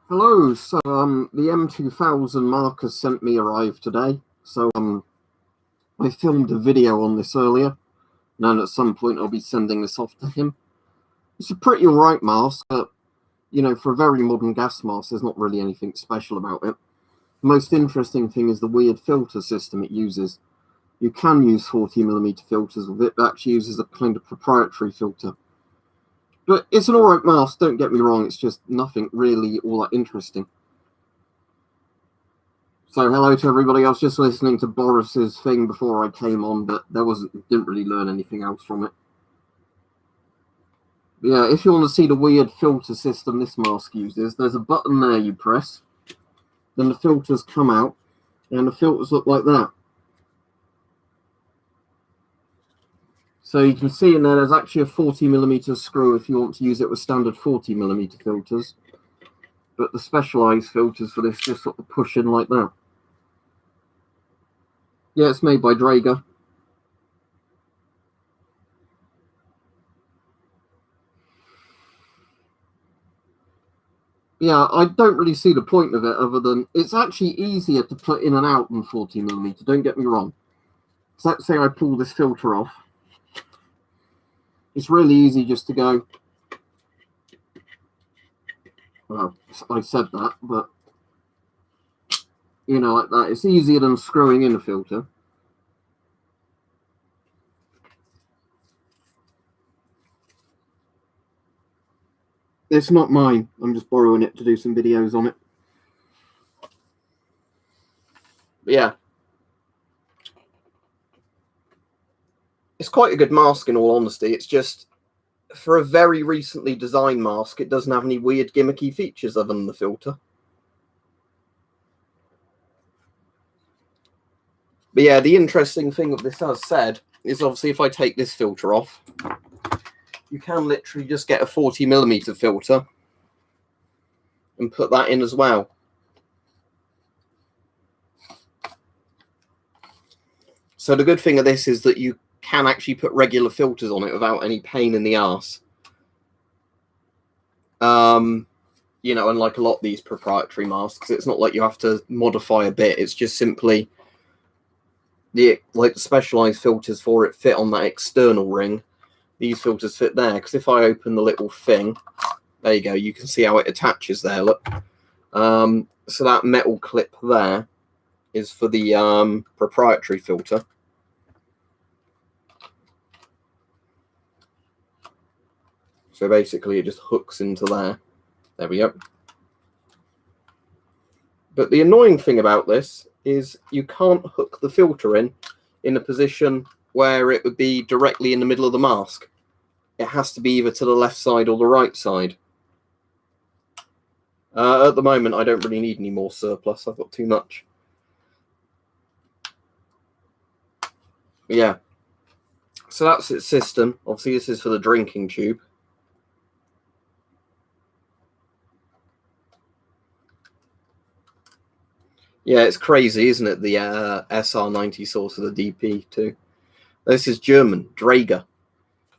Hello, so the M2000 marker sent me arrived today, so I filmed a video on this earlier, and at some point I'll be sending this off to him. It's a pretty alright mask, but, for a very modern gas mask, there's not really anything special about it. The most interesting thing is the weird filter system it uses. You can use 40mm filters with it, but actually uses a kind of proprietary filter. But it's an alright mask, don't get me wrong, it's just nothing really all that interesting. So hello to everybody. I was just listening to Boris's thing before I came on, but didn't really learn anything else from it. But yeah, if you want to see the weird filter system this mask uses, there's a button there you press, then the filters come out, and the filters look like that. So you can see in there's actually a 40mm screw if you want to use it with standard 40mm filters. But the specialized filters for this just sort of push in like that. Yeah, it's made by Draeger. Yeah, I don't really see the point of it other than it's actually easier to put in and out than 40mm, don't get me wrong. So let's say I pull this filter off. It's really easy just to go, well, I said that, but, like that. It's easier than screwing in a filter. It's not mine. I'm just borrowing it to do some videos on it. But yeah. It's quite a good mask in all honesty. It's just, for a very recently designed mask, it doesn't have any weird gimmicky features other than the filter. But yeah, the interesting thing of this, as said, is obviously if I take this filter off, you can literally just get a 40mm filter and put that in as well. So the good thing of this is that you can actually put regular filters on it without any pain in the arse. Unlike a lot of these proprietary masks, it's not like you have to modify a bit. It's just simply the specialized filters for it fit on that external ring. These filters fit there, because if I open the little thing, there you go, you can see how it attaches there, look. So that metal clip there is for the proprietary filter. So basically it just hooks into there. There we go. But the annoying thing about this is you can't hook the filter in a position where it would be directly in the middle of the mask. It has to be either to the left side or the right side. At the moment, I don't really need any more surplus. I've got too much. Yeah. So that's its system. Obviously, this is for the drinking tube. Yeah, it's crazy, isn't it? The SR90 source of the DP too. This is German, Draeger.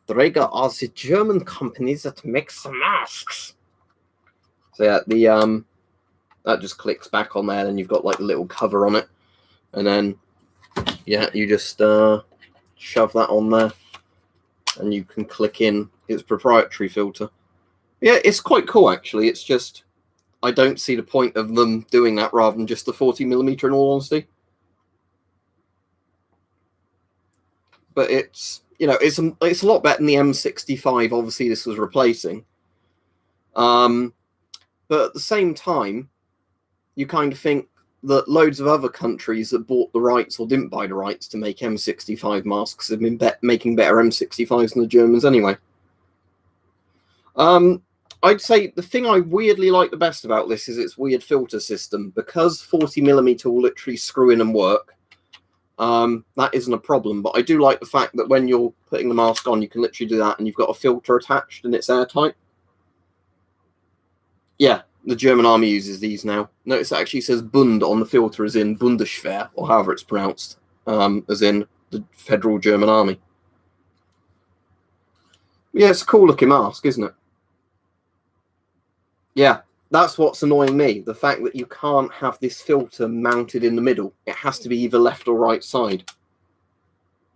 Draeger are the German companies that makes the masks. So yeah, the that just clicks back on there, and you've got like the little cover on it, and then yeah, you just shove that on there, and you can click in its proprietary filter. Yeah, it's quite cool actually. It's just I don't see the point of them doing that rather than just the 40mm in all honesty. But it's it's a lot better than the M65. Obviously, this was replacing. But at the same time, you kind of think that loads of other countries that bought the rights or didn't buy the rights to make M65 masks have been making better M65s than the Germans anyway. I'd say the thing I weirdly like the best about this is its weird filter system. Because 40mm will literally screw in and work, that isn't a problem. But I do like the fact that when you're putting the mask on, you can literally do that and you've got a filter attached and it's airtight. Yeah, the German army uses these now. Notice it actually says Bund on the filter as in Bundeswehr, or however it's pronounced, as in the Federal German Army. Yeah, it's a cool looking mask, isn't it? Yeah, That's what's annoying me. The fact that you can't have this filter mounted in the middle. It has to be either left or right side.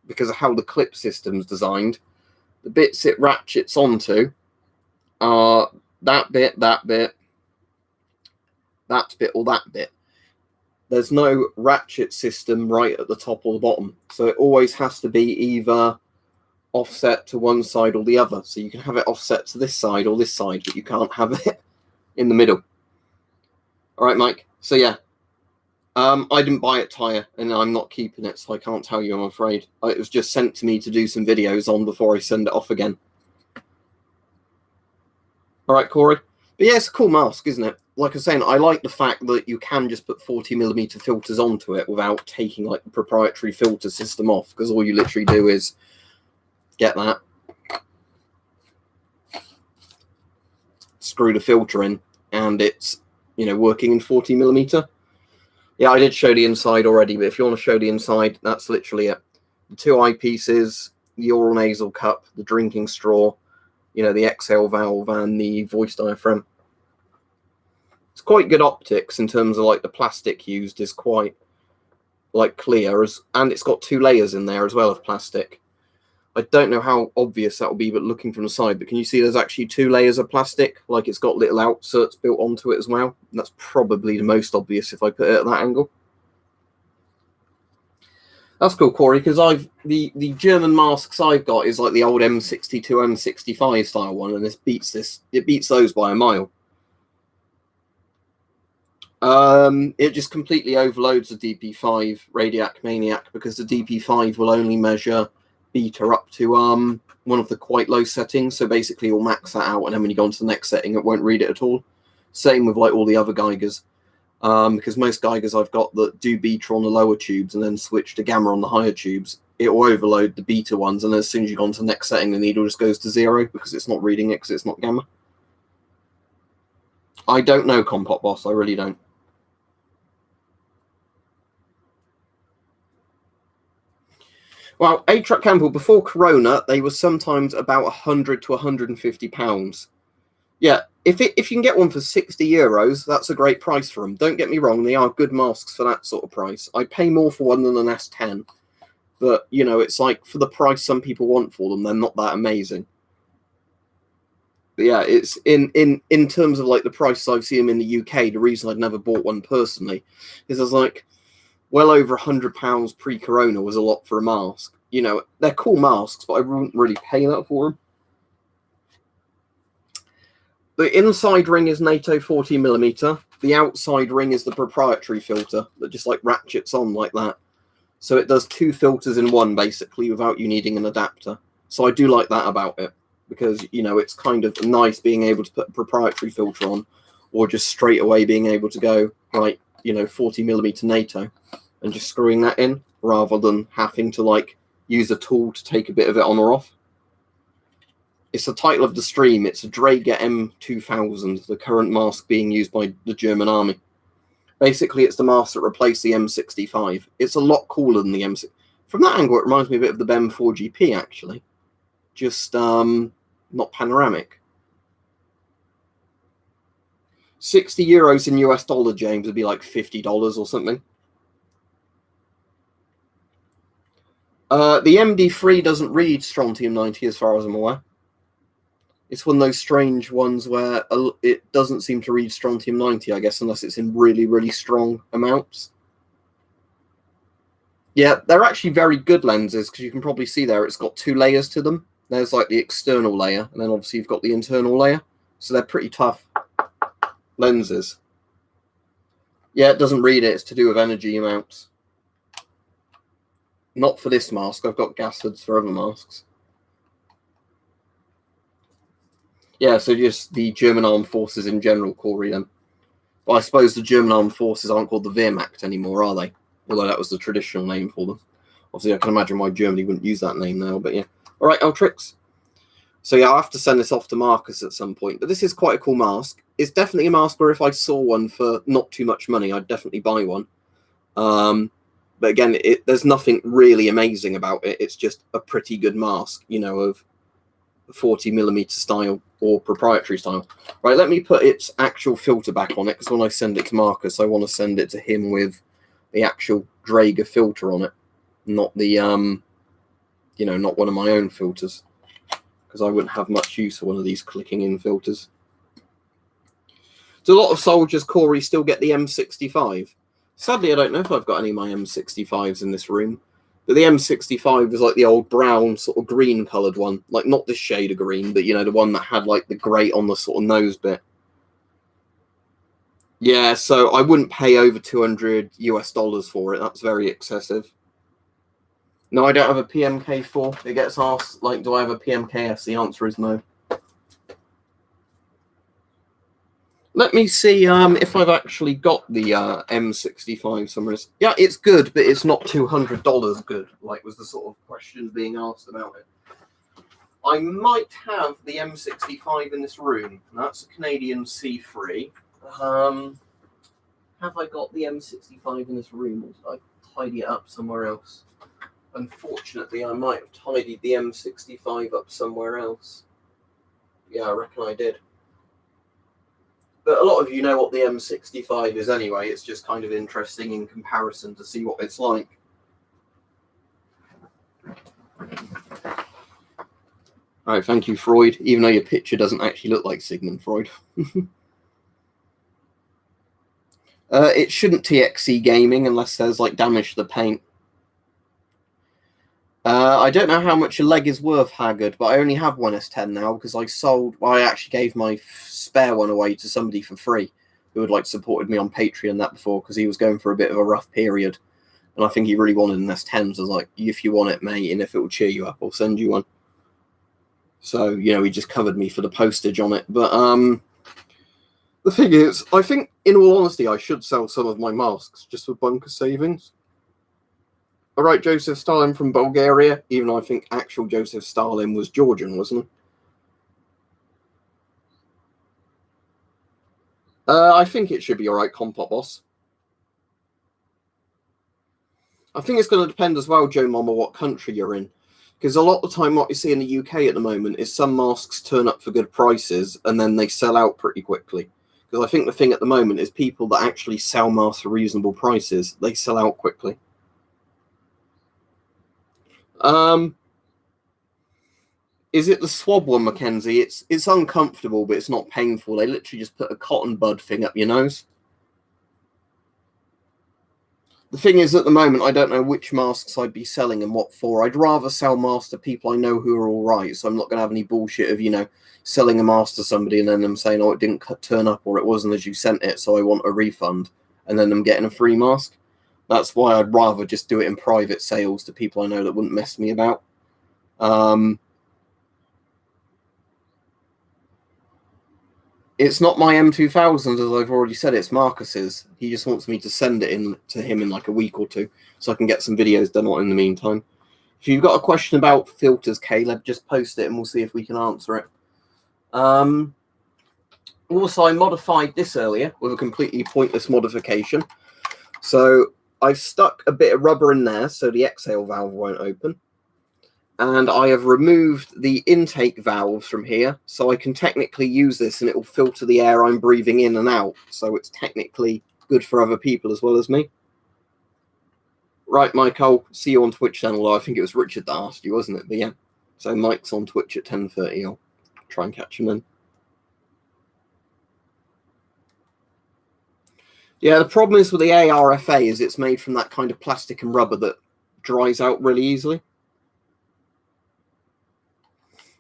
Because of how the clip system's designed. The bits it ratchets onto are that bit, that bit, or that bit. There's no ratchet system right at the top or the bottom. So it always has to be either offset to one side or the other. So you can have it offset to this side or this side, but you can't have it in the middle. All right, Mike. So yeah, I didn't buy it Tyre, and I'm not keeping it, so I can't tell you, I'm afraid. It was just sent to me to do some videos on before I send it off again. All right, Corey. But yeah, it's a cool mask, isn't it? Like I was saying, I like the fact that you can just put 40mm filters onto it without taking like the proprietary filter system off, because all you literally do is get that, screw the filter in, and it's, you know, working in 40mm. Yeah, I did show the inside already, but if you want to show the inside, that's literally it. The two eyepieces, the oral nasal cup, the drinking straw, you know, the exhale valve, and the voice diaphragm. It's quite good optics in terms of like the plastic used is quite like clear, and it's got 2 layers in there as well of plastic. I don't know how obvious that will be, but looking from the side, but can you see there's actually 2 layers of plastic? Like it's got little outserts built onto it as well. And that's probably the most obvious if I put it at that angle. That's cool, Corey, because the German masks I've got is like the old M62, M65 style one, and it beats those by a mile. It just completely overloads the DP5 Radiac Maniac, because the DP5 will only measure beta up to one of the quite low settings, so basically you'll max that out, and then when you go on to the next setting it won't read it at all. Same with like all the other Geigers, because most Geigers I've got that do beta on the lower tubes and then switch to gamma on the higher tubes, it will overload the beta ones, and as soon as you go on to the next setting the needle just goes to 0 because it's not reading it, because it's not gamma. I don't know, Compot Boss, I really don't. Well, A-Truck Campbell, before Corona, they were sometimes about 100 to 150 pounds. Yeah, if you can get one for 60 euros, that's a great price for them. Don't get me wrong, they are good masks for that sort of price. I'd pay more for one than an S10. But, you know, it's like, for the price some people want for them, they're not that amazing. But yeah, it's in terms of like the prices I've seen them in the UK, the reason I'd never bought one personally is I was like, well over £100 pre-Corona was a lot for a mask. You know, they're cool masks, but I wouldn't really pay that for them. The inside ring is NATO 40mm. The outside ring is the proprietary filter that just like ratchets on like that. So it does 2 filters in one, basically, without you needing an adapter. So I do like that about it, because, you know, it's kind of nice being able to put a proprietary filter on, or just straight away being able to go, right, you know, 40mm NATO and just screwing that in, rather than having to like use a tool to take a bit of it on or off. It's the title of the stream. It's a Draeger M2000, the current mask being used by the German army. Basically, it's the mask that replaced the M65. It's a lot cooler than the M6. From that angle, it reminds me a bit of the BEM 4GP, actually. Just not panoramic. 60 euros in US dollar, James, would be like $50 or something. The MD3 doesn't read strontium-90 as far as I'm aware. It's one of those strange ones where it doesn't seem to read strontium-90, I guess, unless it's in really, really strong amounts. Yeah, they're actually very good lenses, because you can probably see there it's got 2 layers to them. There's like the external layer, and then obviously you've got the internal layer. So they're pretty tough lenses. Yeah, it doesn't read it. It's to do with energy amounts. Not for this mask. I've got gas hoods for other masks. Yeah, so just the German armed forces in general, Corey, then. Well, I suppose the German armed forces aren't called the Wehrmacht anymore, are they? Although that was the traditional name for them. Obviously, I can imagine why Germany wouldn't use that name now, but yeah. All right, Eltrix. So yeah, I'll have to send this off to Marcus at some point. But this is quite a cool mask. It's definitely a mask where if I saw one for not too much money, I'd definitely buy one. But again, there's nothing really amazing about it. It's just a pretty good mask, you know, of 40mm style or proprietary style. Right, let me put its actual filter back on it, because when I send it to Marcus, I want to send it to him with the actual Draeger filter on it, not the not one of my own filters, because I wouldn't have much use for one of these clicking in filters. Do a lot of soldiers, Corey, still get the M65? Sadly, I don't know if I've got any of my M65s in this room. But the M65 is like the old brown, sort of green coloured one. Like, not this shade of green, but, the one that had, like, the grey on the sort of nose bit. Yeah, so I wouldn't pay over $200 for it. That's very excessive. No, I don't have a PMK4. It gets asked, like, do I have a PMKS? The answer is no. Let me see if I've actually got the M65 somewhere. Yeah, it's good, but it's not $200 good, like was the sort of question being asked about it. I might have the M65 in this room. That's a Canadian C3. Have I got the M65 in this room, or did I tidy it up somewhere else? Unfortunately, I might have tidied the M65 up somewhere else. Yeah, I reckon I did. But a lot of you know what the M65 is anyway. It's just kind of interesting in comparison to see what it's like. All right, thank you, Freud, even though your picture doesn't actually look like Sigmund Freud. It shouldn't TXC gaming unless there's like damage to the paint. I don't know how much a leg is worth, Haggard, but I only have one S10 now because I actually gave my spare one away to somebody for free who had like supported me on Patreon that before, because he was going for a bit of a rough period. And I think he really wanted an S10. So I was like, if you want it, mate, and if it will cheer you up, I'll send you one. So, he just covered me for the postage on it. But the thing is, I think, in all honesty, I should sell some of my masks just for bunker savings. All right, Joseph Stalin from Bulgaria, even though I think actual Joseph Stalin was Georgian, wasn't he? I think it should be all right, Compot Boss. I think it's going to depend as well, Joe Mama, what country you're in. Because a lot of the time what you see in the UK at the moment is some masks turn up for good prices and then they sell out pretty quickly. Because I think the thing at the moment is people that actually sell masks for reasonable prices, they sell out quickly. Is it the swab one, Mackenzie? It's uncomfortable, but it's not painful. They literally just put a cotton bud thing up your nose. The thing is, at the moment, I don't know which masks I'd be selling and what for. I'd rather sell masks to people I know who are all right, so I'm not going to have any bullshit of, selling a mask to somebody and then them saying, oh, it didn't turn up or it wasn't as you sent it, so I want a refund, and then them getting a free mask. That's why I'd rather just do it in private sales to people I know that wouldn't mess me about. It's not my M2000, as I've already said, it's Marcus's. He just wants me to send it in to him in like a week or two so I can get some videos done on in the meantime. If you've got a question about filters, Caleb, just post it and we'll see if we can answer it. Also, I modified this earlier with a completely pointless modification. So I've stuck a bit of rubber in there so the exhale valve won't open. And I have removed the intake valves from here, so I can technically use this and it will filter the air I'm breathing in and out. So it's technically good for other people as well as me. Right, Mike, I'll see you on Twitch channel. I think it was Richard that asked you, wasn't it? But yeah, so Mike's on Twitch at 10:30. I'll try and catch him then. Yeah, the problem is with the ARFA is it's made from that kind of plastic and rubber that dries out really easily.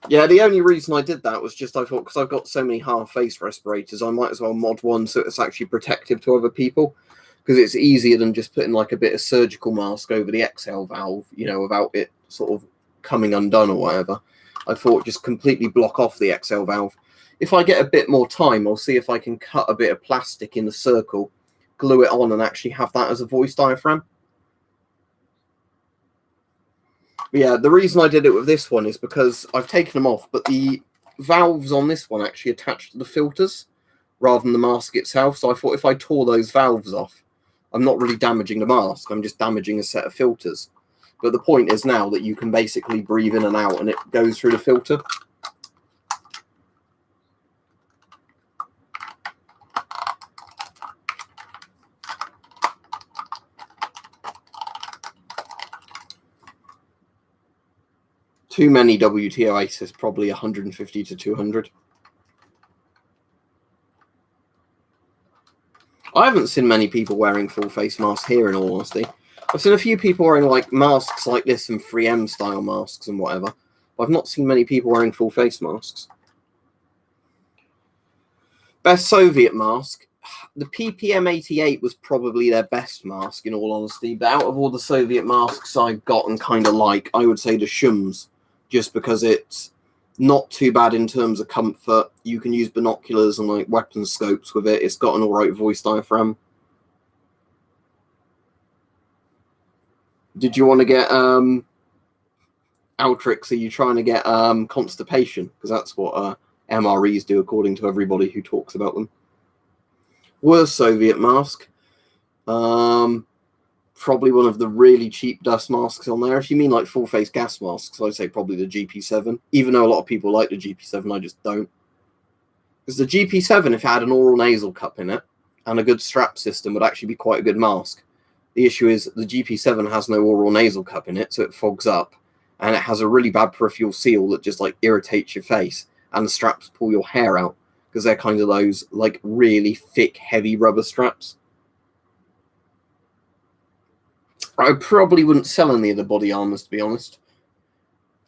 Yeah, the only reason I did that was just I thought, because I've got so many half-face respirators, I might as well mod one so it's actually protective to other people, because it's easier than just putting like a bit of surgical mask over the exhale valve, without it sort of coming undone or whatever. I thought just completely block off the exhale valve. If I get a bit more time, I'll see if I can cut a bit of plastic in the circle, glue it on, and actually have that as a voice diaphragm. Yeah, the reason I did it with this one is because I've taken them off, but the valves on this one actually attach to the filters rather than the mask itself. So I thought if I tore those valves off, I'm not really damaging the mask. I'm just damaging a set of filters. But the point is now that you can basically breathe in and out and it goes through the filter. Too many WTO aces, probably 150 to 200. I haven't seen many people wearing full face masks here, in all honesty. I've seen a few people wearing like masks like this and 3M style masks and whatever. But I've not seen many people wearing full face masks. Best Soviet mask. The PPM-88 was probably their best mask, in all honesty. But out of all the Soviet masks I've got and kind of like, I would say the Shums, just because it's not too bad in terms of comfort. You can use binoculars and like weapon scopes with it. It's got an alright voice diaphragm. Did you want to get Altrix? Are you trying to get constipation? Because that's what MREs do, according to everybody who talks about them. Worst Soviet mask. Probably one of the really cheap dust masks on there. If you mean like full face gas masks, I'd say probably the GP7. Even though a lot of people like the GP7, I just don't. Because the GP7, if it had an oral nasal cup in it and a good strap system, would actually be quite a good mask. The issue is the GP7 has no oral nasal cup in it, so it fogs up, and it has a really bad peripheral seal that just like irritates your face, and the straps pull your hair out because they're kind of those like really thick, heavy rubber straps. I probably wouldn't sell any of the body armors, to be honest.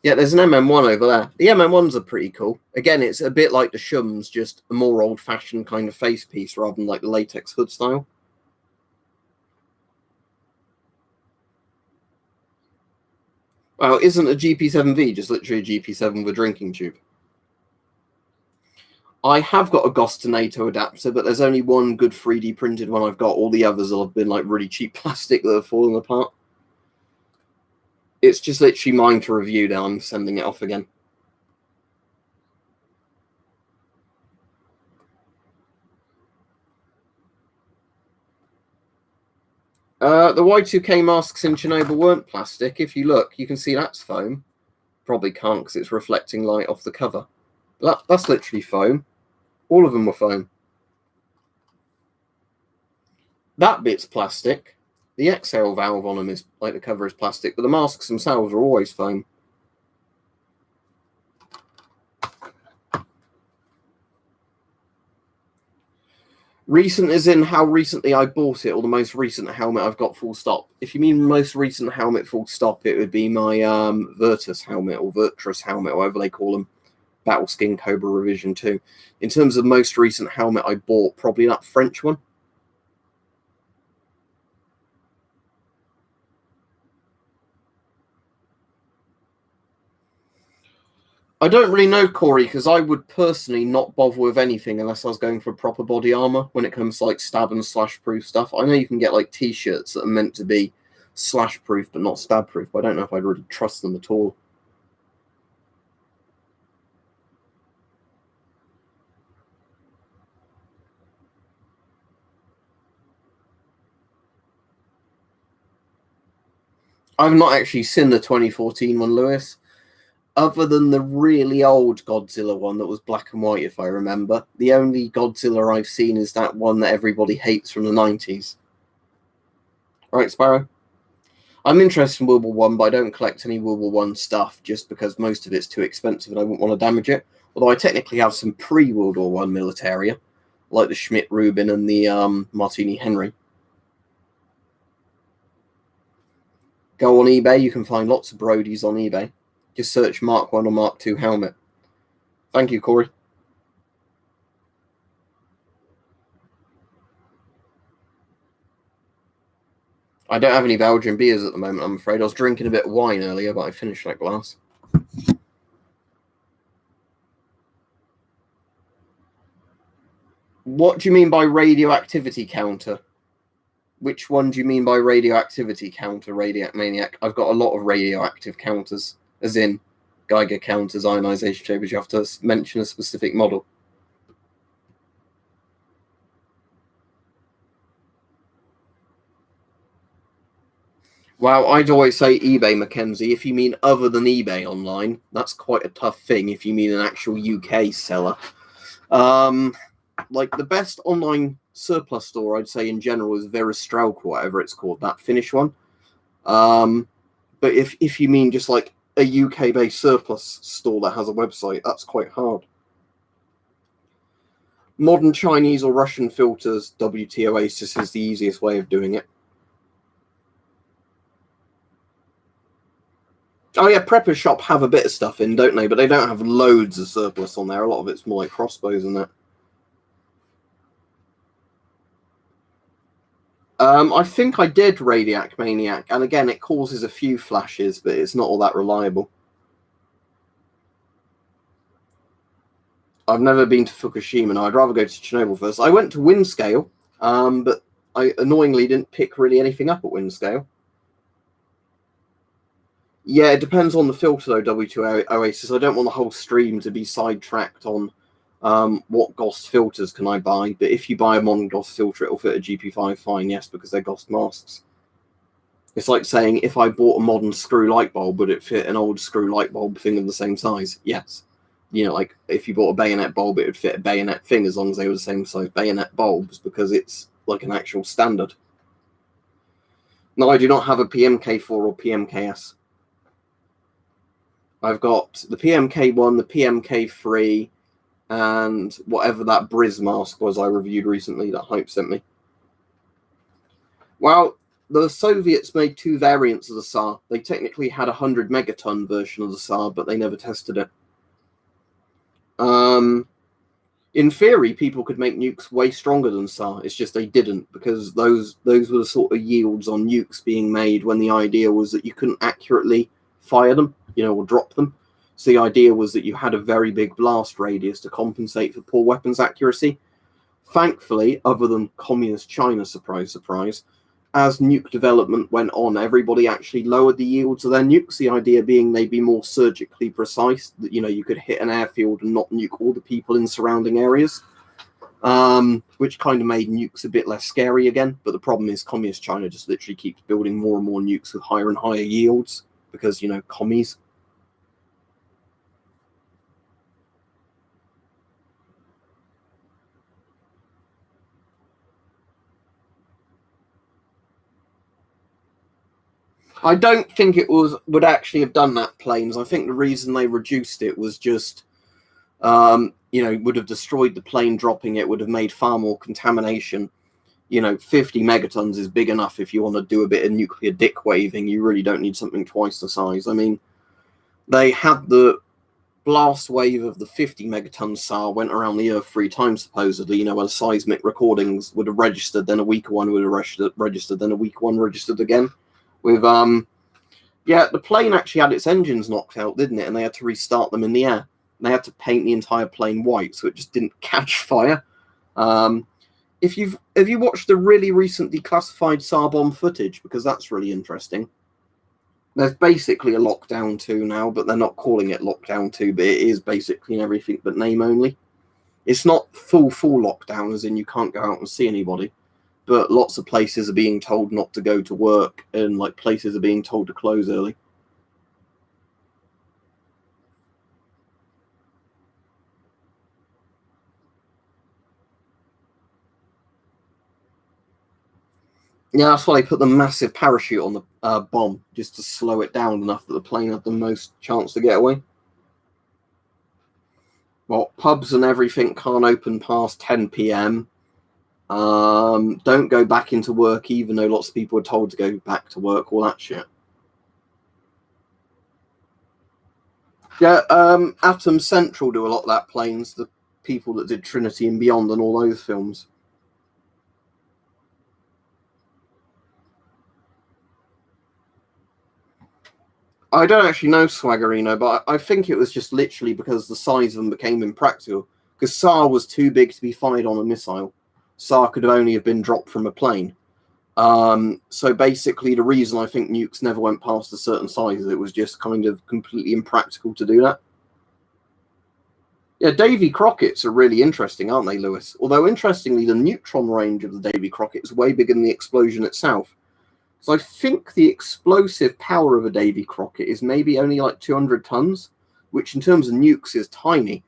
Yeah, there's an MM1 over there. The MM1s are pretty cool. Again, it's a bit like the Shums, just a more old-fashioned kind of face piece rather than like the latex hood style. Well, isn't a GP7V just literally a GP7 with a drinking tube? I have got a GOS to NATO adapter, but there's only one good 3D printed one I've got. All the others have been like really cheap plastic that have fallen apart. It's just literally mine to review now. I'm sending it off again. The Y2K masks in Chernobyl weren't plastic. If you look, you can see that's foam. Probably can't because it's reflecting light off the cover. That's literally foam. All of them were foam. That bit's plastic. The exhale valve on them is like the cover is plastic, but the masks themselves are always foam. Recent is in how recently I bought it, or the most recent helmet I've got full stop. If you mean most recent helmet full stop, it would be my Virtus helmet, or Virtus helmet, whatever they call them. Battle Skin Cobra Revision 2. In terms of most recent helmet I bought, probably that French one. I don't really know, Corey, because I would personally not bother with anything unless I was going for proper body armor when it comes to like stab and slash proof stuff. I know you can get like t-shirts that are meant to be slash proof but not stab proof, but I don't know if I'd really trust them at all. I've not actually seen the 2014 one, Lewis. Other than the really old Godzilla one that was black and white, if I remember. The only Godzilla I've seen is that one that everybody hates from the 90s. Right, Sparrow? I'm interested in World War One, but I don't collect any World War One stuff just because most of it's too expensive and I wouldn't want to damage it. Although I technically have some pre-World War One militaria, like the Schmidt Rubin and the Martini Henry. Go on eBay, you can find lots of Brodies on eBay. Just search Mark 1 or Mark 2 helmet. Thank you, Corey. I don't have any Belgian beers at the moment, I'm afraid. I was drinking a bit of wine earlier, but I finished that glass. What do you mean by radioactivity counter? Which one do you mean by radioactivity counter, Radiac Maniac? I've got a lot of radioactive counters, as in Geiger counters, ionization chambers. You have to mention a specific model. Wow, I'd always say eBay, Mackenzie. If you mean other than eBay online, that's quite a tough thing if you mean an actual UK seller. Like the best online surplus store, I'd say in general, is Veristrauk, whatever it's called, that Finnish one. But if you mean just like a UK-based surplus store that has a website. That's quite hard. Modern Chinese or Russian filters, WT Oasis is the easiest way of doing it. Oh yeah, Prepper Shop have a bit of stuff in, don't they? But they don't have loads of surplus on there. A lot of it's more like crossbows and that. I think I did Radiac Maniac, and again, it causes a few flashes, but it's not all that reliable. I've never been to Fukushima, and I'd rather go to Chernobyl first. I went to Windscale, but I annoyingly didn't pick really anything up at Windscale. Yeah, it depends on the filter, though, W2 Oasis. I don't want the whole stream to be sidetracked on what GOST filters can I buy, but if you buy a modern GOST filter, it'll fit a GP5 fine, yes, because they're GOST masks. It's like saying, if I bought a modern screw light bulb, would it fit an old screw light bulb thing of the same size? Yes. You know, like, if you bought a bayonet bulb, it would fit a bayonet thing as long as they were the same size bayonet bulbs, because it's like an actual standard. No, I do not have a PMK4 or PMKS. I've got the PMK1, the PMK3, and whatever that Briz mask was I reviewed recently that Hype sent me. Well, the Soviets made two variants of the SAR. They technically had a 100 megaton version of the SAR, but they never tested it. In theory, people could make nukes way stronger than SAR. It's just they didn't, because those were the sort of yields on nukes being made when the idea was that you couldn't accurately fire them, you know, or drop them. So the idea was that you had a very big blast radius to compensate for poor weapons accuracy. Thankfully, other than communist China, surprise, surprise, as nuke development went on, everybody actually lowered the yields of their nukes, the idea being they'd be more surgically precise, that, you know, you could hit an airfield and not nuke all the people in surrounding areas, which kind of made nukes a bit less scary again. But the problem is communist China just literally keeps building more and more nukes with higher and higher yields because, you know, commies. I don't think it would actually have done that, planes. I think the reason they reduced it was just, you know, would have destroyed the plane dropping it, would have made far more contamination. You know, 50 megatons is big enough if you want to do a bit of nuclear dick waving. You really don't need something twice the size. I mean, they had the blast wave of the 50 megaton SAR went around the Earth 3 times, supposedly, you know, where seismic recordings would have registered, then a weaker one would have registered, then a weaker one registered again. With, yeah, the plane actually had its engines knocked out, didn't it? And they had to restart them in the air. And they had to paint the entire plane white, so it just didn't catch fire. Have you watched the really recent declassified SAR bomb footage? Because that's really interesting. There's basically a Lockdown 2 now, but they're not calling it Lockdown 2, but it is basically everything but name only. It's not full lockdown, as in you can't go out and see anybody, but lots of places are being told not to go to work, and like places are being told to close early. Yeah, that's why they put the massive parachute on the bomb, just to slow it down enough that the plane had the most chance to get away. Well, pubs and everything can't open past 10 p.m. Don't go back into work, even though lots of people are told to go back to work, all that shit. Yeah, Atom Central do a lot of that, planes, the people that did Trinity and Beyond and all those films. I don't actually know Swaggerino, but I think it was just literally because the size of them became impractical. Because SAR was too big to be fired on a missile. SAR could only have been dropped from a plane. So basically, the reason I think nukes never went past a certain size is it was just kind of completely impractical to do that. Yeah, Davy Crockett's are really interesting, aren't they, Lewis? Although, interestingly, the neutron range of the Davy Crockett is way bigger than the explosion itself. So I think the explosive power of a Davy Crockett is maybe only like 200 tons, which in terms of nukes is tiny.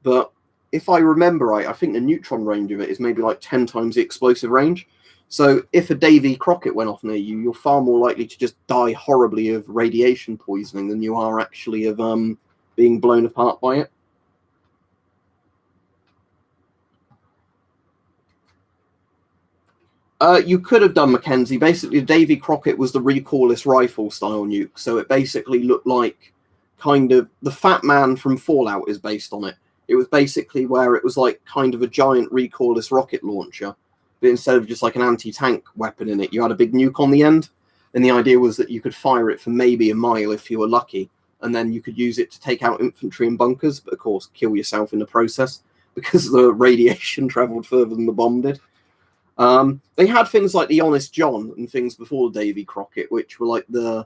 But if I remember right, I think the neutron range of it is maybe like 10 times the explosive range. So if a Davy Crockett went off near you, you're far more likely to just die horribly of radiation poisoning than you are actually of being blown apart by it. You could have done Mackenzie. Basically, the Davy Crockett was the recoilless rifle style nuke, so it basically looked like kind of the Fat Man from Fallout is based on it. It was basically where it was like kind of a giant recoilless rocket launcher, but instead of just like an anti-tank weapon in it, you had a big nuke on the end, and the idea was that you could fire it for maybe a mile if you were lucky, and then you could use it to take out infantry and bunkers, but of course kill yourself in the process because the radiation traveled further than the bomb did. They had things like the Honest John and things before Davy Crockett, which were like the,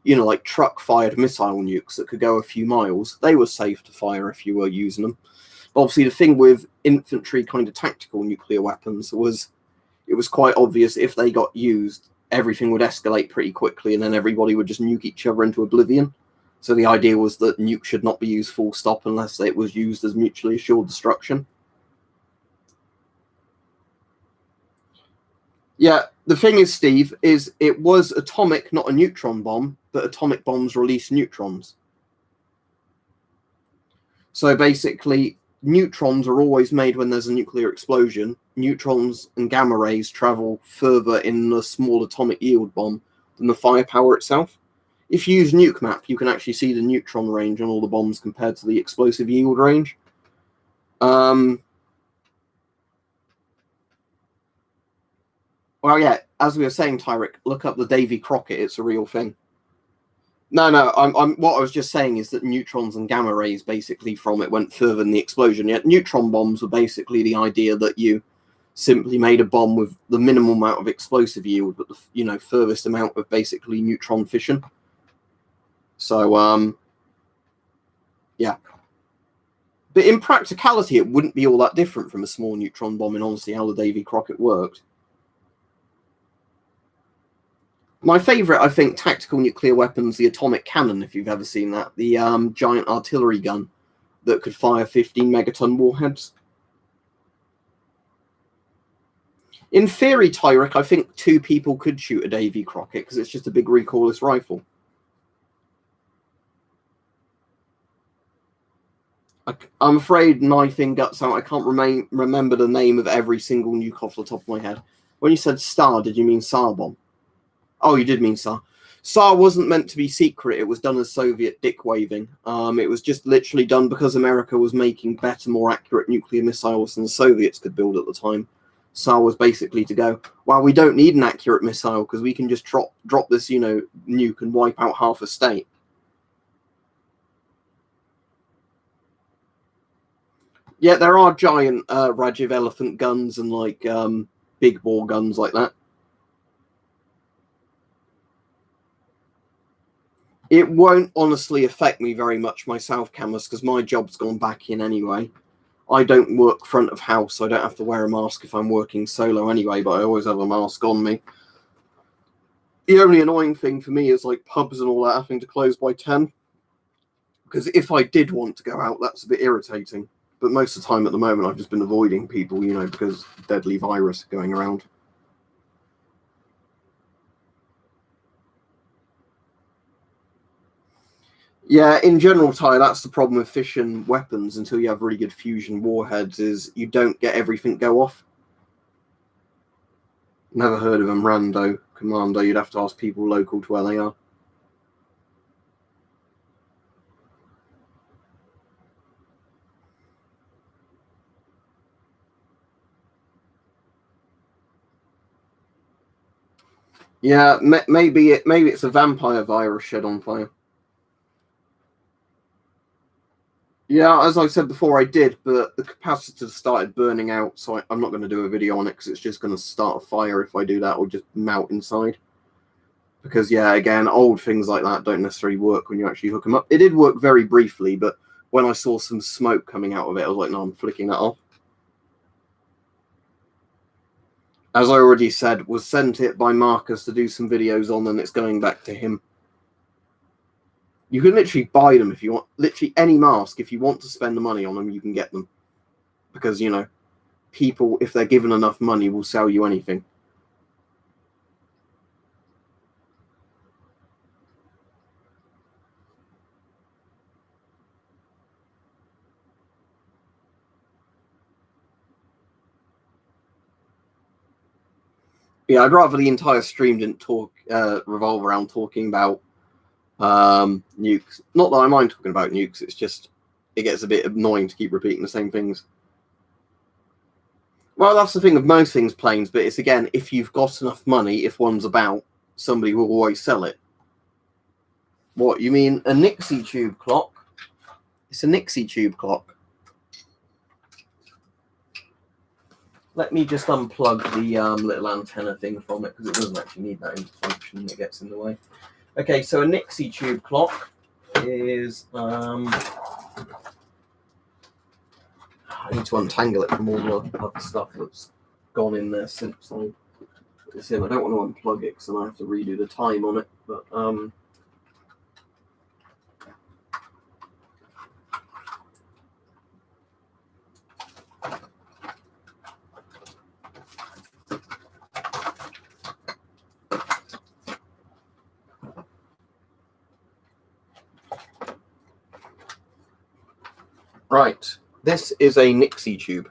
like truck-fired missile nukes that could go a few miles. They were safe to fire if you were using them. But obviously, the thing with infantry kind of tactical nuclear weapons was it was quite obvious if they got used, everything would escalate pretty quickly, and then everybody would just nuke each other into oblivion. So the idea was that nuke should not be used full stop unless it was used as mutually assured destruction. Yeah, the thing is, Steve, is it was atomic, not a neutron bomb, but atomic bombs release neutrons. So basically, neutrons are always made when there's a nuclear explosion. Neutrons and gamma rays travel further in the small atomic yield bomb than the firepower itself. If you use Nuke Map, you can actually see the neutron range on all the bombs compared to the explosive yield range. Well, yeah, as we were saying, Tyrick, look up the Davy Crockett. It's a real thing. No, what I was just saying is that neutrons and gamma rays basically from it went further than the explosion. Yet neutron bombs were basically the idea that you simply made a bomb with the minimal amount of explosive yield, but the furthest amount of basically neutron fission. So yeah. But in practicality, it wouldn't be all that different from a small neutron bomb in honestly how the Davy Crockett worked. My favourite, I think, tactical nuclear weapons, the atomic cannon, if you've ever seen that. The giant artillery gun that could fire 15 megaton warheads. In theory, Tyrick, I think 2 people could shoot a Davy Crockett because it's just a big recoilless rifle. I'm afraid knifing guts out. I can't remember the name of every single nuke off the top of my head. When you said STAR, did you mean SAR bomb? Oh, you did mean SAR. SAR wasn't meant to be secret. It was done as Soviet dick waving. It was just literally done because America was making better, more accurate nuclear missiles than the Soviets could build at the time. SAR was basically to go, well, we don't need an accurate missile because we can just drop this, nuke and wipe out half a state. Yeah, there are giant Rajiv elephant guns and like big bore guns like that. It won't honestly affect me very much myself, Camus, because my job's gone back in anyway. I don't work front of house, so I don't have to wear a mask if I'm working solo anyway, but I always have a mask on me. The only annoying thing for me is like pubs and all that having to close by 10. Because if I did want to go out, that's a bit irritating. But most of the time at the moment, I've just been avoiding people, because deadly virus going around. Yeah, in general, Ty, that's the problem with fission weapons until you have really good fusion warheads is you don't get everything go off. Never heard of them, Rando, Commando. You'd have to ask people local to where they are. Yeah, maybe it's a vampire virus shed on fire. Yeah, as I said before, I did, but the capacitor started burning out, so I'm not going to do a video on it because it's just going to start a fire if I do that or just melt inside. Because, yeah, again, old things like that don't necessarily work when you actually hook them up. It did work very briefly, but when I saw some smoke coming out of it, I was like, no, I'm flicking that off. As I already said, was sent it by Marcus to do some videos on, and it's going back to him. You can literally buy them if you want. Literally any mask, if you want to spend the money on them, you can get them. Because, people, if they're given enough money, will sell you anything. Yeah, I'd rather the entire stream didn't revolve around talking about nukes. Not that I mind talking about nukes, it's just it gets a bit annoying to keep repeating the same things. Well, that's the thing with most things, planes, but it's again, if you've got enough money, if one's about, somebody will always sell it. What, you mean a Nixie tube clock? It's a Nixie tube clock. Let me just unplug the little antenna thing from it, because it doesn't actually need that into function and it gets in the way. Okay, so a Nixie tube clock is... I need to untangle it from all the other stuff that's gone in there since I put this in. I don't want to unplug it because then I have to redo the time on it. But right, this is a Nixie tube.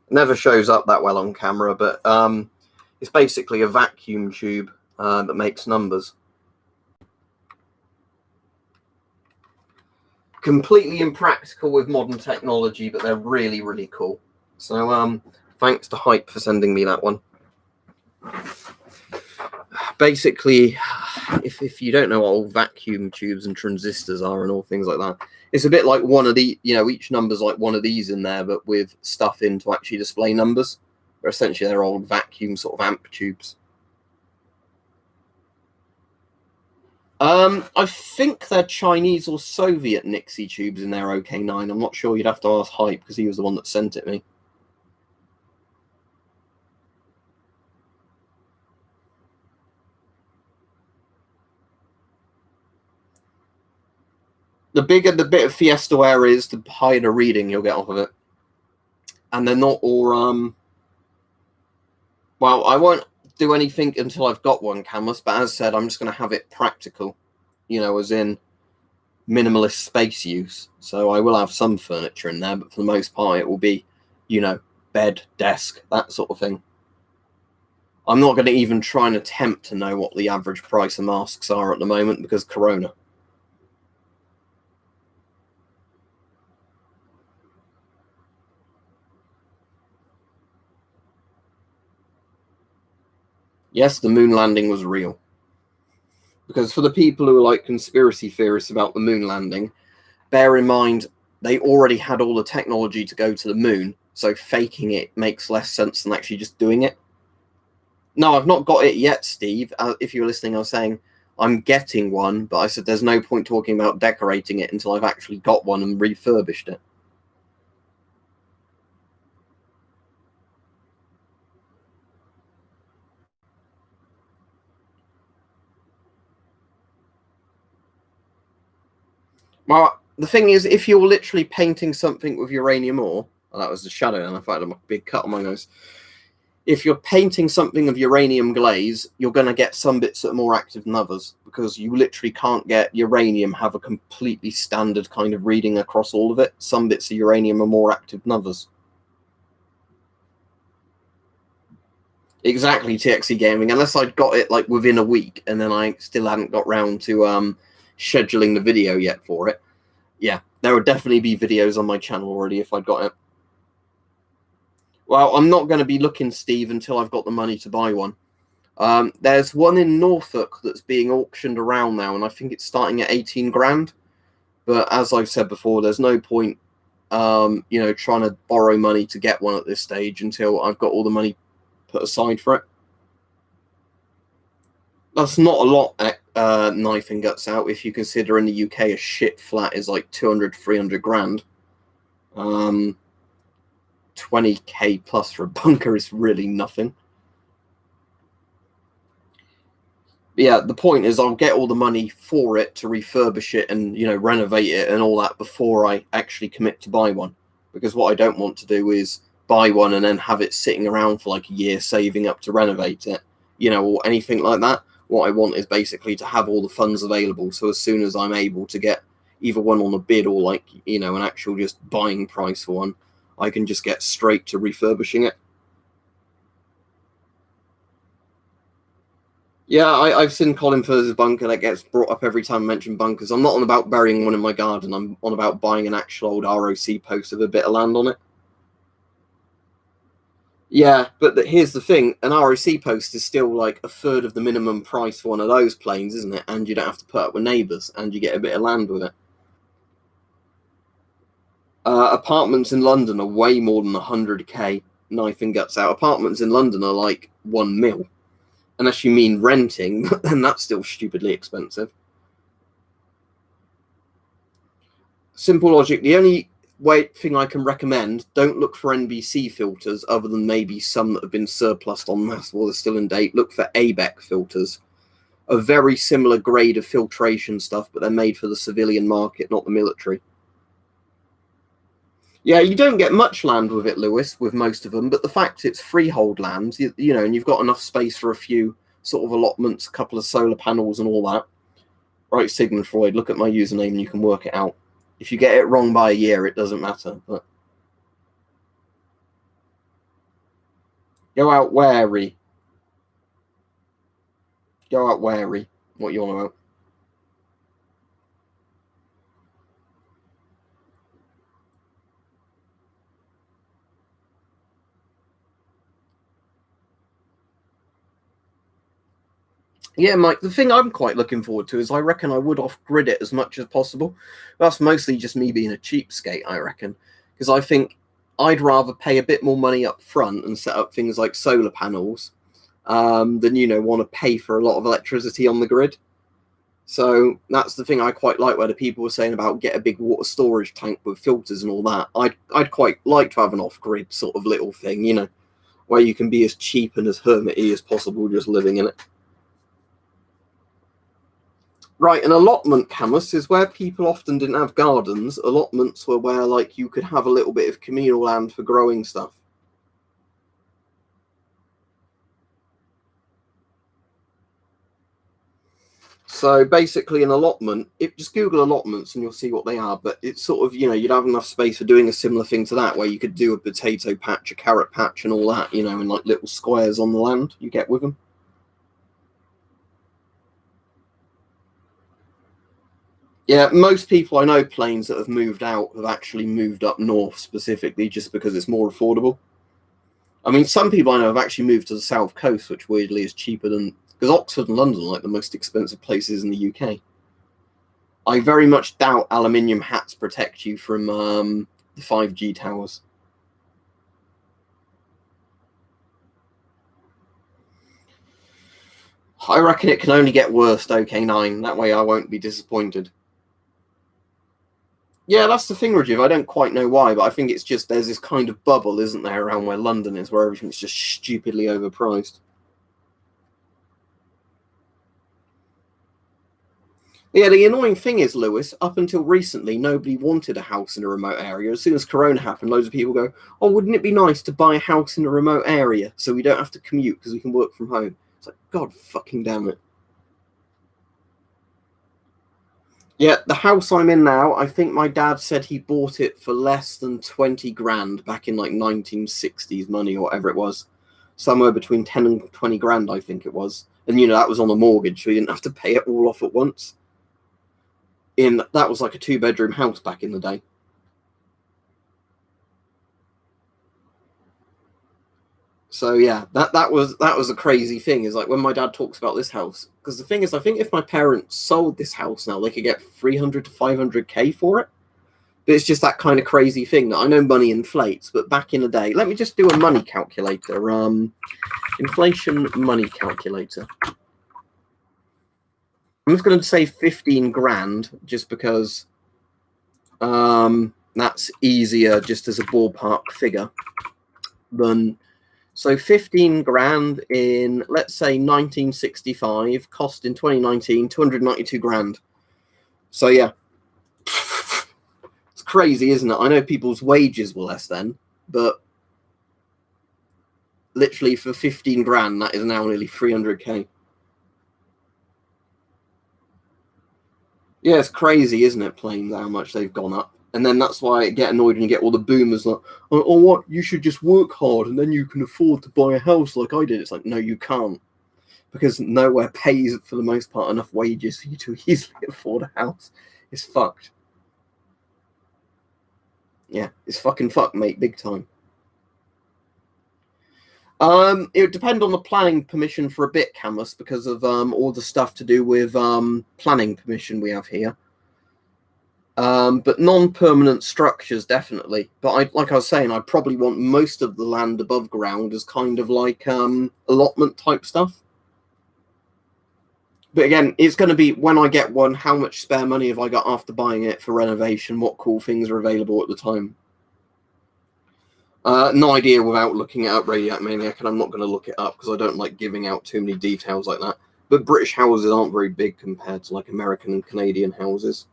Never shows up that well on camera, but it's basically a vacuum tube that makes numbers. Completely impractical with modern technology, but they're really, really cool. So thanks to Hype for sending me that one. Basically, if you don't know what all vacuum tubes and transistors are and all things like that, it's a bit like one of the, each number's like one of these in there, but with stuff in to actually display numbers. Or essentially, they're old vacuum sort of amp tubes. I think they're Chinese or Soviet Nixie tubes in their OK9. I'm not sure. You'd have to ask Hype because he was the one that sent it me. The bigger the bit of Fiesta wear is, the higher the reading you'll get off of it. And they're not all well, I won't do anything until I've got one canvas, but as said, I'm just going to have it practical, as in minimalist space use. So I will have some furniture in there, but for the most part, it will be, bed, desk, that sort of thing. I'm not going to even try and attempt to know what the average price of masks are at the moment because Corona. Yes, the moon landing was real. Because for the people who are like conspiracy theorists about the moon landing, bear in mind they already had all the technology to go to the moon, so faking it makes less sense than actually just doing it. No, I've not got it yet, Steve. If you were listening, I was saying I'm getting one, but I said there's no point talking about decorating it until I've actually got one and refurbished it. Well, the thing is, if you're literally painting something with uranium ore, oh, that was the shadow, and I thought I had a big cut on my nose. If you're painting something of uranium glaze, you're going to get some bits that are more active than others, because you literally can't get uranium have a completely standard kind of reading across all of it. Some bits of uranium are more active than others. Exactly, TXE Gaming. Unless I'd got it like within a week, and then I still hadn't got round to scheduling the video yet for it. Yeah, there would definitely be videos on my channel already if I'd got it. Well, I'm not going to be looking, Steve, until I've got the money to buy one. There's one in Norfolk that's being auctioned around now, and I think it's starting at 18 grand. But as I've said before, there's no point, trying to borrow money to get one at this stage until I've got all the money put aside for it. That's not a lot, knife and guts out, if you consider in the UK a shit flat is like 200, 300 grand. 20k plus for a bunker is really nothing. But yeah, the point is I'll get all the money for it to refurbish it and, renovate it and all that before I actually commit to buy one. Because what I don't want to do is buy one and then have it sitting around for like a year saving up to renovate it, you know, or anything like that. What I want is basically to have all the funds available, so as soon as I'm able to get either one on a bid or like, you know, an actual just buying price for one, I can just get straight to refurbishing it. Yeah, I've seen Colin Firth's bunker that gets brought up every time I mention bunkers. I'm not on about burying one in my garden. I'm on about buying an actual old ROC post with a bit of land on it. Yeah, but here's the thing. An ROC post is still like a third of the minimum price for one of those planes, isn't it? And you don't have to put up with neighbours, and you get a bit of land with it. Apartments in London are way more than 100k, knife and guts out. Apartments in London are like 1 mil. Unless you mean renting, but then that's still stupidly expensive. Simple logic. The only thing I can recommend, don't look for NBC filters other than maybe some that have been surplused en masse while they're still in date. Look for ABEC filters. A very similar grade of filtration stuff, but they're made for the civilian market, not the military. Yeah, you don't get much land with it, Lewis, with most of them, but the fact it's freehold land, you know, and you've got enough space for a few sort of allotments, a couple of solar panels and all that. Right, Sigmund Freud, look at my username and you can work it out. If you get it wrong by a year, it doesn't matter. But go out wary. Go out wary. What you want about? Yeah, Mike, the thing I'm quite looking forward to is I reckon I would off-grid it as much as possible. That's mostly just me being a cheapskate, I reckon. Because I think I'd rather pay a bit more money up front and set up things like solar panels than, you know, want to pay for a lot of electricity on the grid. So that's the thing I quite like, where the people were saying about get a big water storage tank with filters and all that. I'd quite like to have an off-grid sort of little thing, you know, where you can be as cheap and as hermity as possible just living in it. Right, an allotment, Camus, is where people often didn't have gardens. Allotments were where, like, you could have a little bit of communal land for growing stuff. So basically an allotment, just Google allotments and you'll see what they are. But it's sort of, you know, you'd have enough space for doing a similar thing to that, where you could do a potato patch, a carrot patch and all that, you know, in like little squares on the land you get with them. Yeah, most people I know, planes that have moved out, have actually moved up north specifically just because it's more affordable. I mean, some people I know have actually moved to the south coast, which weirdly is cheaper than, because Oxford and London are like the most expensive places in the UK. I very much doubt aluminium hats protect you from the 5G towers. I reckon it can only get worse, OK9. That way I won't be disappointed. Yeah, that's the thing, Rajiv. I don't quite know why, but I think it's just there's this kind of bubble, isn't there, around where London is, where everything's just stupidly overpriced. Yeah, the annoying thing is, Lewis, up until recently, nobody wanted a house in a remote area. As soon as Corona happened, loads of people go, oh, wouldn't it be nice to buy a house in a remote area so we don't have to commute because we can work from home? It's like, God fucking damn it. Yeah, the house I'm in now, I think my dad said he bought it for less than 20 grand back in like 1960s money or whatever it was. Somewhere between 10 and 20 grand, I think it was. And, you know, that was on a mortgage, so he didn't have to pay it all off at once. That was like a 2-bedroom house back in the day. So yeah, that was a crazy thing. Is like when my dad talks about this house, because the thing is, I think if my parents sold this house now, they could get 300 to 500k for it. But it's just that kind of crazy thing that I know money inflates, but back in the day, let me just do a money calculator. Inflation money calculator. I'm just going to say 15 grand, just because that's easier, just as a ballpark figure than. So 15 grand in, let's say, 1965, cost in 2019, 292 grand. So yeah, it's crazy, isn't it? I know people's wages were less then, but literally for 15 grand, that is now nearly 300k. Yeah, it's crazy, isn't it, planes, how much they've gone up. And then that's why I get annoyed when you get all the boomers like, oh, what, you should just work hard and then you can afford to buy a house like I did. It's like, no, you can't. Because nowhere pays, for the most part, enough wages for you to easily afford a house. It's fucked. Yeah, it's fucking fucked, mate, big time. It would depend on the planning permission for a bit, Camus, because of all the stuff to do with planning permission we have here. But non-permanent structures, definitely. But like I was saying, I probably want most of the land above ground as kind of like allotment type stuff. But again, it's going to be, when I get one, how much spare money have I got after buying it for renovation? What cool things are available at the time? No idea without looking it up, Radiac Maniac, and I'm not going to look it up because I don't like giving out too many details like that. But British houses aren't very big compared to like American and Canadian houses.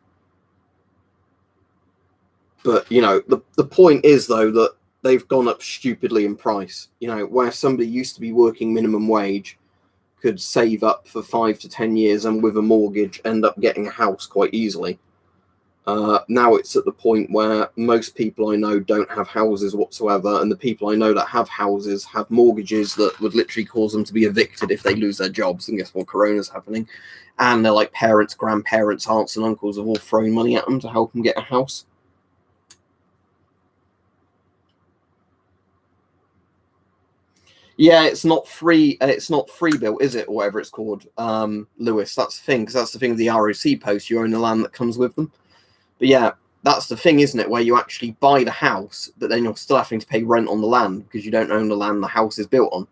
But, you know, the point is, though, that they've gone up stupidly in price. You know, where somebody used to be working minimum wage could save up for 5 to 10 years and with a mortgage end up getting a house quite easily. Now it's at the point where most people I know don't have houses whatsoever, and the people I know that have houses have mortgages that would literally cause them to be evicted if they lose their jobs. And guess what? Corona's happening. And they're like parents, grandparents, aunts and uncles have all thrown money at them to help them get a house. Yeah, it's not free. It's not free built, is it, or whatever it's called, Lewis? That's the thing, because that's the thing with the ROC post. You own the land that comes with them. But yeah, that's the thing, isn't it? Where you actually buy the house, but then you're still having to pay rent on the land because you don't own the land the house is built on.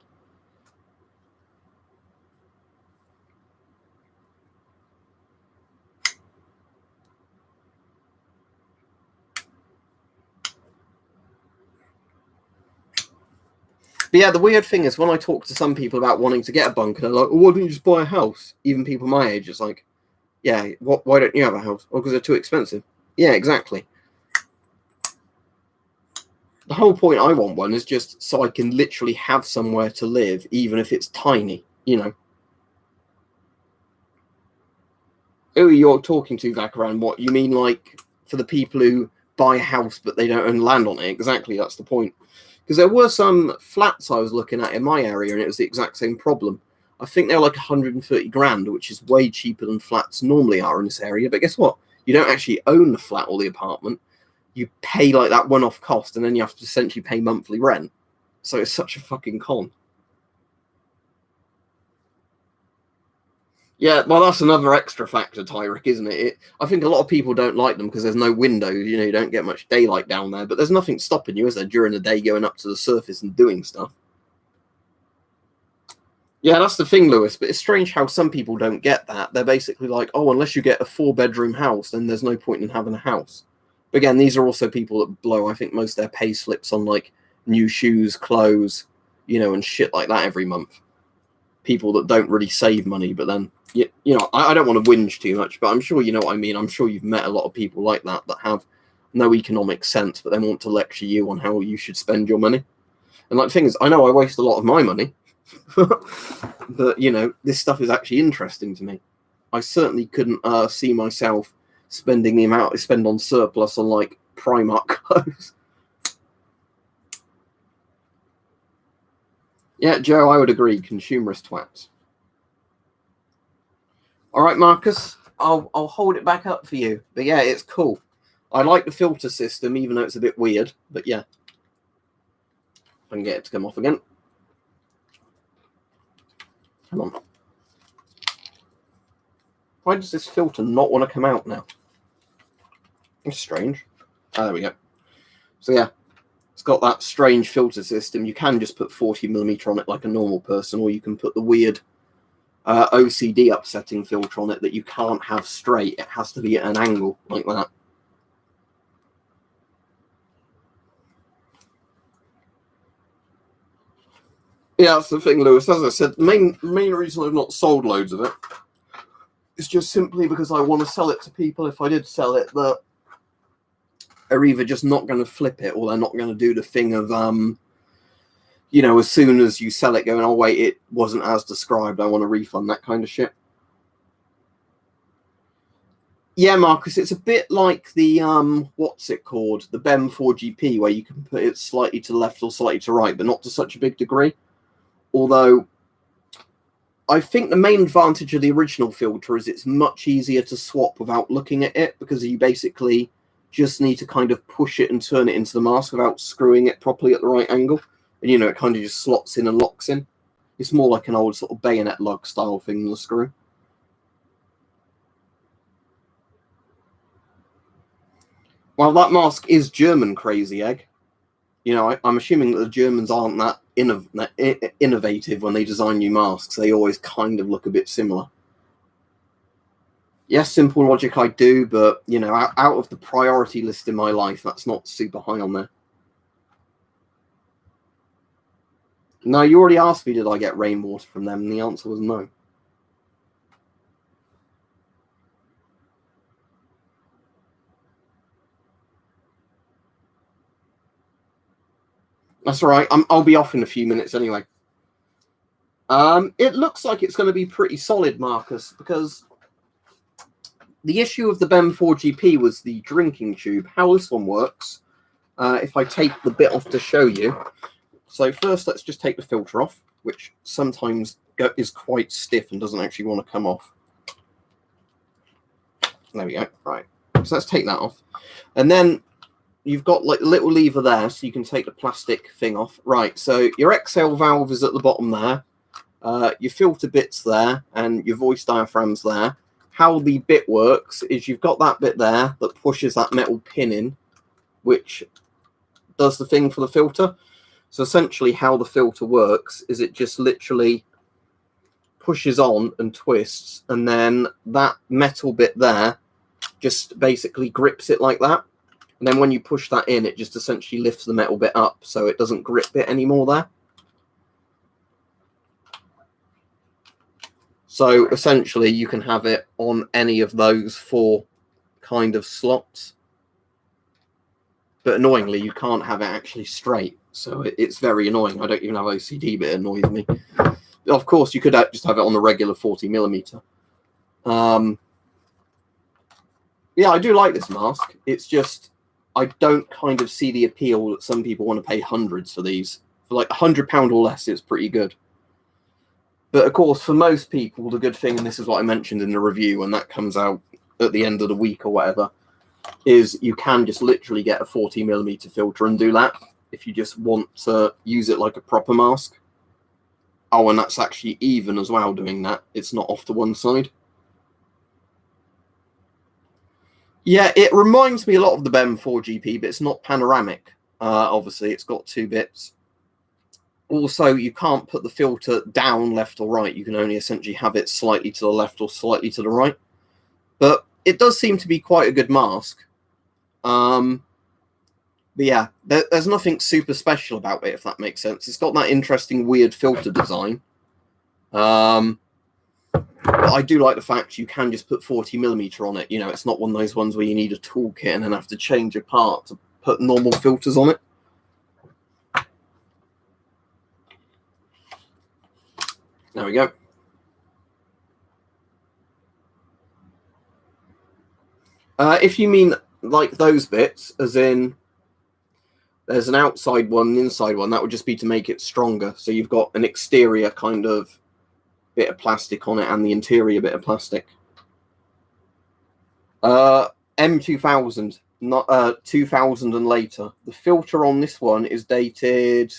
But yeah, the weird thing is when I talk to some people about wanting to get a bunker, they're like, oh, why don't you just buy a house? Even people my age, it's like, yeah, why don't you have a house? Oh, because they're too expensive. Yeah, exactly. The whole point I want one is just so I can literally have somewhere to live, even if it's tiny, you know. Who you're talking to, Vakaran? What you mean, like for the people who buy a house but they don't own land on it? Exactly, that's the point. Because there were some flats I was looking at in my area, and it was the exact same problem. I think they're like 130 grand, which is way cheaper than flats normally are in this area. But guess what? You don't actually own the flat or the apartment. You pay like that one-off cost, and then you have to essentially pay monthly rent. So it's such a fucking con. Yeah, well, that's another extra factor, Tyrick, isn't it? I think a lot of people don't like them because there's no windows. You know, you don't get much daylight down there. But there's nothing stopping you, is there, during the day going up to the surface and doing stuff? Yeah, that's the thing, Lewis. But it's strange how some people don't get that. They're basically like, oh, unless you get a 4-bedroom house, then there's no point in having a house. But again, these are also people that blow, I think, most of their pay slips on like new shoes, clothes, you know, and shit like that every month. People that don't really save money, but then, you know, I don't want to whinge too much, but I'm sure you know what I mean. I'm sure you've met a lot of people like that have no economic sense, but they want to lecture you on how you should spend your money. And like the thing is, I know I waste a lot of my money, but, you know, this stuff is actually interesting to me. I certainly couldn't see myself spending the amount I spend on surplus on, like, Primark clothes. Yeah, Joe, I would agree. Consumerist twats. All right, Marcus, I'll hold it back up for you. But yeah, it's cool. I like the filter system, even though it's a bit weird. But yeah, I can get it to come off again. Come on. Why does this filter not want to come out now? It's strange. Oh, there we go. So yeah, it's got that strange filter system. You can just put 40mm on it like a normal person, or you can put the weird OCD upsetting filter on it that you can't have straight. It has to be at an angle like that. Yeah, that's the thing, Lewis. As I said, the main reason I've not sold loads of it is just simply because I want to sell it to people. If I did sell it, that are either just not going to flip it, or they're not going to do the thing of you know, as soon as you sell it, going, oh wait, it wasn't as described, I want a refund, that kind of shit. Yeah, Marcus, it's a bit like the what's it called, the BEM 4GP, where you can put it slightly to the left or slightly to right, but not to such a big degree. Although I think the main advantage of the original filter is it's much easier to swap without looking at it, because you basically just need to kind of push it and turn it into the mask without screwing it properly at the right angle. And, you know, it kind of just slots in and locks in. It's more like an old sort of bayonet lug style thing than a screw. Well, that mask is German, Crazy Egg. You know, I'm assuming that the Germans aren't that innovative when they design new masks. They always kind of look a bit similar. Yes, Simple Logic I do, but, you know, out of the priority list in my life, that's not super high on there. No, you already asked me, did I get rainwater from them? And the answer was no. That's all right. I'll be off in a few minutes anyway. It looks like it's going to be pretty solid, Marcus, because the issue of the BEM 4GP was the drinking tube. How this one works, if I take the bit off to show you. So first, let's just take the filter off, which sometimes is quite stiff and doesn't actually want to come off. There we go. Right. So let's take that off. And then you've got like a little lever there, so you can take the plastic thing off. Right. So your exhale valve is at the bottom there. Your filter bit's there, and your voice diaphragm's there. How the bit works is you've got that bit there that pushes that metal pin in, which does the thing for the filter. So essentially how the filter works is it just literally pushes on and twists, and then that metal bit there just basically grips it like that. And then when you push that in, it just essentially lifts the metal bit up so it doesn't grip it anymore there. So essentially you can have it on any of those 4 kind of slots. But annoyingly, you can't have it actually straight. So it's very annoying. I don't even have OCD, but it annoys me. Of course, you could just have it on a regular 40mm. Yeah, I do like this mask. It's just, I don't kind of see the appeal that some people want to pay hundreds for these. For like £100 or less, it's pretty good. But of course, for most people, the good thing, and this is what I mentioned in the review, and that comes out at the end of the week or whatever, is you can just literally get a 40mm filter and do that if you just want to use it like a proper mask. Oh, and that's actually even as well doing that. It's not off to one side. Yeah, it reminds me a lot of the BEM 4GP, but it's not panoramic. Obviously, it's got 2 bits. Also, you can't put the filter down left or right. You can only essentially have it slightly to the left or slightly to the right. But it does seem to be quite a good mask. But yeah, there's nothing super special about it, if that makes sense. It's got that interesting, weird filter design. But I do like the fact you can just put 40mm on it. You know, it's not one of those ones where you need a toolkit and then have to change a part to put normal filters on it. There we go. If you mean like those bits, as in there's an outside one, an inside one, that would just be to make it stronger. So you've got an exterior kind of bit of plastic on it and the interior bit of plastic. M2000, not 2000 and later. The filter on this one is dated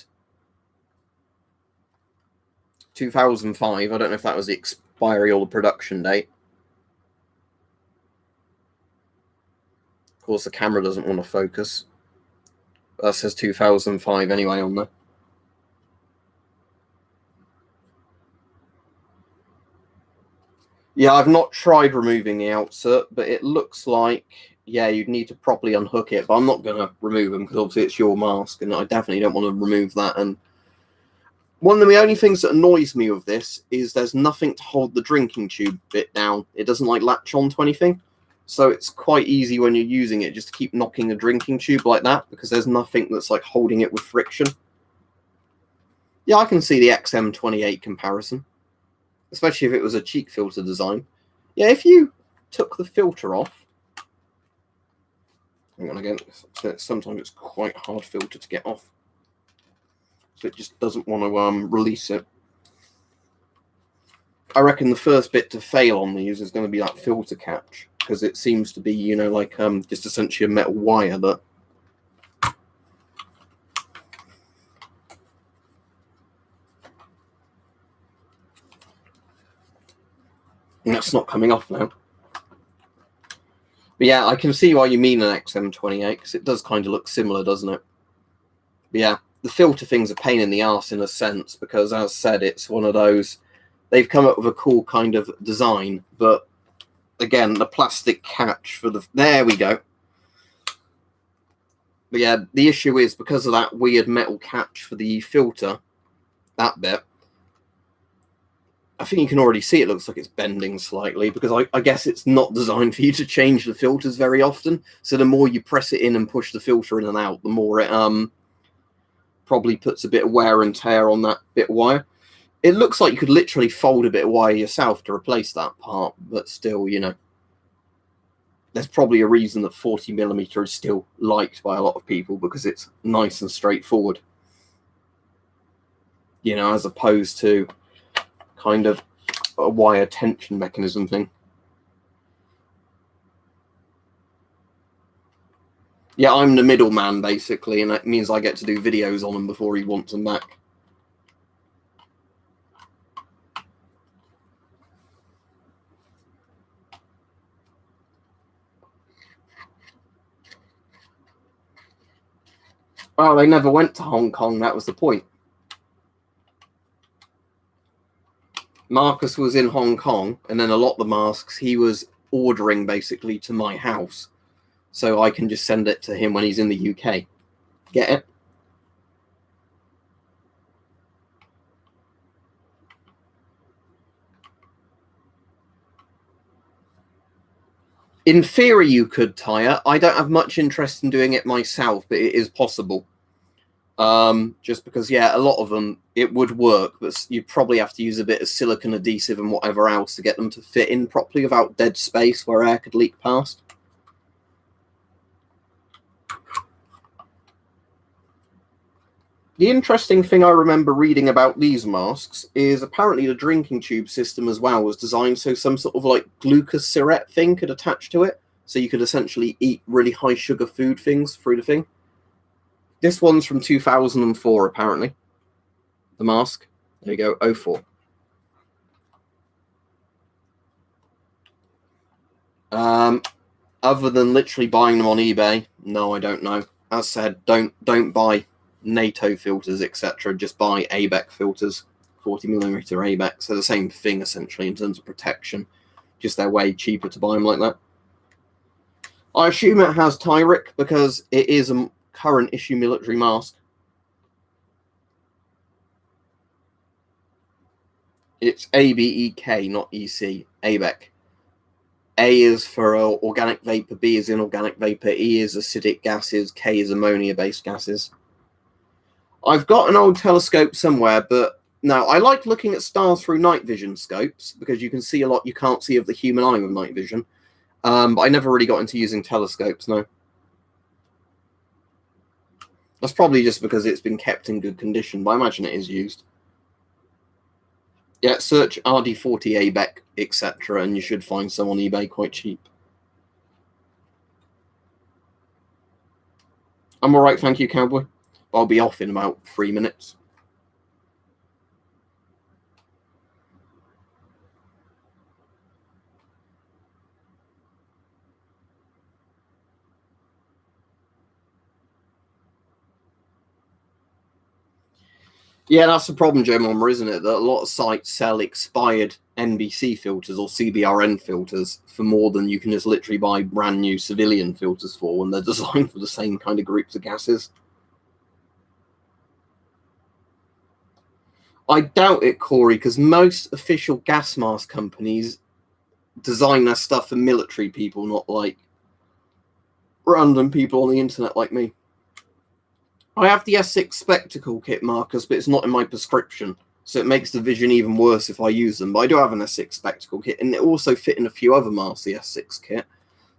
2005. I don't know if that was the expiry or the production date. Of course, the camera doesn't want to focus. That says 2005 anyway on there. Yeah, I've not tried removing the outsert, but it looks like, yeah, you'd need to properly unhook it. But I'm not going to remove them because obviously it's your mask, and I definitely don't want to remove that. And one of the only things that annoys me with this is there's nothing to hold the drinking tube bit down. It doesn't like latch on to anything. So it's quite easy when you're using it just to keep knocking the drinking tube like that because there's nothing that's like holding it with friction. Yeah, I can see the XM28 comparison, especially if it was a cheek filter design. Yeah, if you took the filter off, hang on again, sometimes it's quite hard filter to get off, so it just doesn't want to release it. I reckon the first bit to fail on these is going to be that filter catch, because it seems to be, you know, like just essentially a metal wire that. And that's not coming off now. But yeah, I can see why you mean an XM28, because it does kind of look similar, doesn't it? But yeah, the filter thing's a pain in the arse in a sense, because as said, it's one of those, they've come up with a cool kind of design, but again, the plastic catch for the, there we go. But yeah, the issue is because of that weird metal catch for the filter, that bit, I think you can already see it looks like it's bending slightly, because I guess it's not designed for you to change the filters very often. So the more you press it in and push the filter in and out, the more it probably puts a bit of wear and tear on that bit of wire. It looks like you could literally fold a bit of wire yourself to replace that part, but still, you know, there's probably a reason that 40mm is still liked by a lot of people, because it's nice and straightforward, you know, as opposed to kind of a wire tension mechanism thing. Yeah, I'm the middleman basically, and that means I get to do videos on him before he wants them back. Oh, they never went to Hong Kong, that was the point. Marcus was in Hong Kong, and then a lot of the masks he was ordering basically to my house, so I can just send it to him when he's in the UK. Get it? In theory, you could tie it. I don't have much interest in doing it myself, but it is possible. Just because, yeah, a lot of them, it would work, but you'd probably have to use a bit of silicone adhesive and whatever else to get them to fit in properly without dead space where air could leak past. The interesting thing I remember reading about these masks is apparently the drinking tube system as well was designed so some sort of like glucose syrup thing could attach to it, so you could essentially eat really high sugar food things through the thing. This one's from 2004, apparently. The mask. There you go, 04. Other than literally buying them on eBay, no, I don't know. As said, don't buy NATO filters, etc. Just buy ABEC filters, 40mm ABEC. So the same thing essentially in terms of protection. Just they're way cheaper to buy them like that. I assume it has Tyric because it is a current issue military mask. It's ABEK, not EC. ABEC. A is for organic vapor, B is inorganic vapor, E is acidic gases, K is ammonia-based gases. I've got an old telescope somewhere, but no, I like looking at stars through night vision scopes because you can see a lot you can't see of the human eye with night vision. But I never really got into using telescopes, no. That's probably just because it's been kept in good condition, but I imagine it is used. Yeah, search RD40 ABEC, etc., and you should find some on eBay quite cheap. I'm all right, thank you, Cowboy. I'll be off in about 3 minutes. Yeah, that's the problem, Joe Mama, isn't it? That a lot of sites sell expired NBC filters or CBRN filters for more than you can just literally buy brand new civilian filters for when they're designed for the same kind of groups of gases. I doubt it, Corey, because most official gas mask companies design their stuff for military people, not like random people on the internet like me. I have the S6 Spectacle kit, Marcus, but it's not in my prescription, so it makes the vision even worse if I use them. But I do have an S6 Spectacle kit, and it also fit in a few other masks, the S6 kit,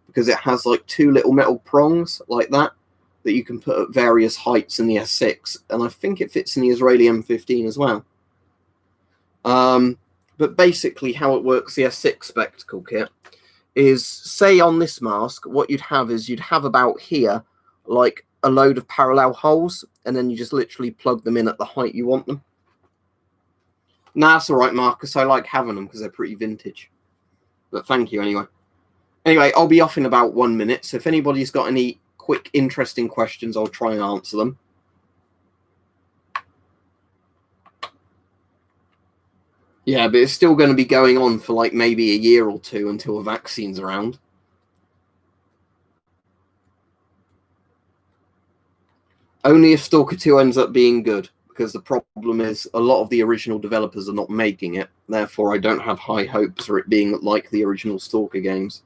because it has like 2 little metal prongs like that you can put at various heights in the S6, and I think it fits in the Israeli M15 as well. But basically how it works, the S6 Spectacle kit, is, say on this mask, what you'd have is you'd have about here, like a load of parallel holes, and then you just literally plug them in at the height you want them. Nah, that's all right, Marcus. I like having them because they're pretty vintage. But thank you anyway. Anyway, I'll be off in about 1 minute, so if anybody's got any quick, interesting questions, I'll try and answer them. Yeah, but it's still going to be going on for like maybe a year or two until a vaccine's around. Only if Stalker 2 ends up being good, because the problem is a lot of the original developers are not making it. Therefore, I don't have high hopes for it being like the original Stalker games.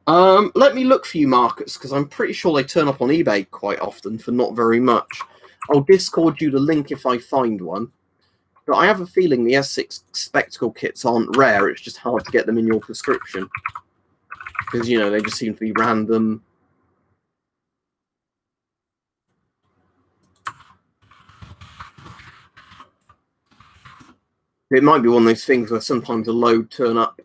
Let me look for you, Marcus, because I'm pretty sure they turn up on eBay quite often for not very much. I'll Discord you the link if I find one. But I have a feeling the S6 Spectacle kits aren't rare, it's just hard to get them in your prescription. Because, you know, they just seem to be random. It might be one of those things where sometimes a load turn up.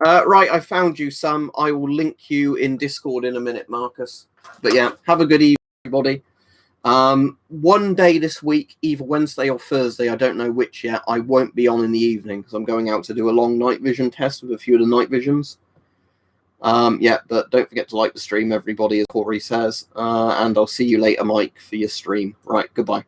Right, I found you some. I will link you in Discord in a minute, Marcus. But yeah, have a good evening, everybody. One day this week, either Wednesday or Thursday, I don't know which yet, I won't be on in the evening because I'm going out to do a long night vision test with a few of the night visions. Yeah, but don't forget to like the stream, everybody, as Corey says. And I'll see you later, Mike, for your stream. Right, goodbye.